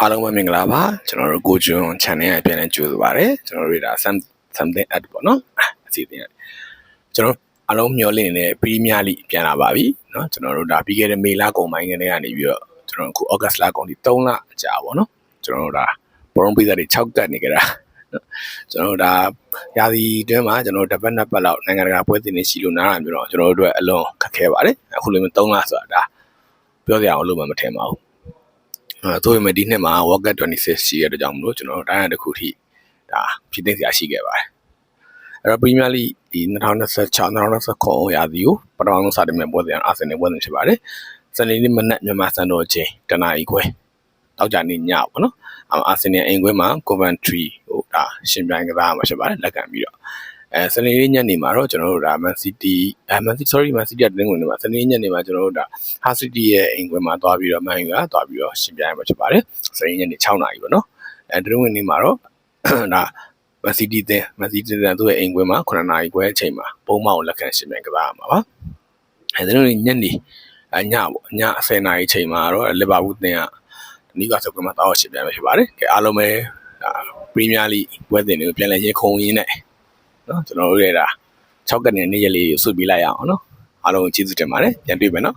အားလုံးပဲမင်္ဂလာပါကျွန်တော်တို့ကိုကျွန်း channel ရဲ့ပြန်လည်ကြိုဆိုပါရစေကျွန်တော်တို့ဒါ something at ပေါ့နော်အစီအစဉ်ကျွန်တော်အားလုံးမျှော်လင့်နေတဲ့ Premier League ပြန်လာပါပြီเนาะကျွန်တော်တို့ဒါပြီးခဲ့တဲ့မေလကုန်ပိုင်းကနေပြီးတော့ကျွန်တော်အခု August လကုန်ဒီ3လကြာပါเนาะကျွန်တော်တို့ဒါဘောလုံးပိသက်တွေ6ကတ်နေကြတာကျွန်တော်တို့ဒါရာသီတွင်းမှာကျွန်တော်တို့တစ်ပတ်နှစ်ပတ်လောက်နိုင်ငံတကာပွဲစဉ်တွေရှိလို့နားရမျိုးတော့ကျွန်တော်တို့အတွက်အလွန်ခက်ခဲပါတယ်အခုလိုမျိုး3လဆိုတာဒါပြောစရာအောင်လို့မထင်ပါဘူးသို့ပေမဲ့ဒီနှစ်မှာ World Cup 26ရှိရတဲ့ကြောင့်မလို့ကျွန်တော်တို့တိုင်းရတစ်ခုထိဒါဖြစ်သိစရာရှိခဲ့ပါတယ်အဲ့တော့ Premier League ဒီ2026-2029ရာသီကိုပထမဆုံးစတင်မဲ့ပွဲစဉ်အာဆင်နယ်ပွဲစဉ်ဖြစ်ပါတယ်စနေနေ့မနက်မြန်မာစံတော်ချိန်တနာရီခွဲတောက်ကြနေ့ညပေါ့နော်အာဆင်နယ်အိမ်ခွဲမှာ Coventry ဟိုဒါရှင်ပြိုင်ကစားမှာဖြစ်ပါတယ်လက်ခံပြီးတော့စနေနေ့ညနေမှာတော့ကျွန်တော်တို့ဒါ Man City ကတင်းဝင်နေမှာစနေညနေမှာကျွန်တော်တို့ဒါ Hull City ရဲ့အိမ်ခွဲမှာသွားပြီးတော့ Man U ကသွားပြီးတော့ရှင်ပြိုင်မှာဖြစ်ပါတယ်စနေညနေ6နာရီပေါ့နော်တင်းဝင်နေမှာတော့ဒါ Man City သူ့ရဲ့အိမ်ခွဲမှာ9နာရီခွဲအချိန်မှာပုံမှန်ကိုလက်ခံရှင်ပြိုင်ကစားမှာပါတင်းဝင်ညနေညပေါ့ည10နာရီအချိန်မှာတော့ Liverpool တင်းကနီးကဆုပ်ကမှတောက်ရှင်ပြိုင်မှာဖြစ်ပါတယ်ကဲအားလုံးပဲဒါ Premier League ပွဲစဉ်တွေကိုပြန်လည်ရင်ခုန်ရင်းနဲ့နော်ကျွန်တော်တို့ရဲ့ဒါ6ကနေ့နေ့ရက်လေးကိုဆွတ်ပြီးလိုက်ရအောင်နော်အားလုံးကျေးဇူးတင်ပါတယ်ပြန်တွေ့မယ်နော်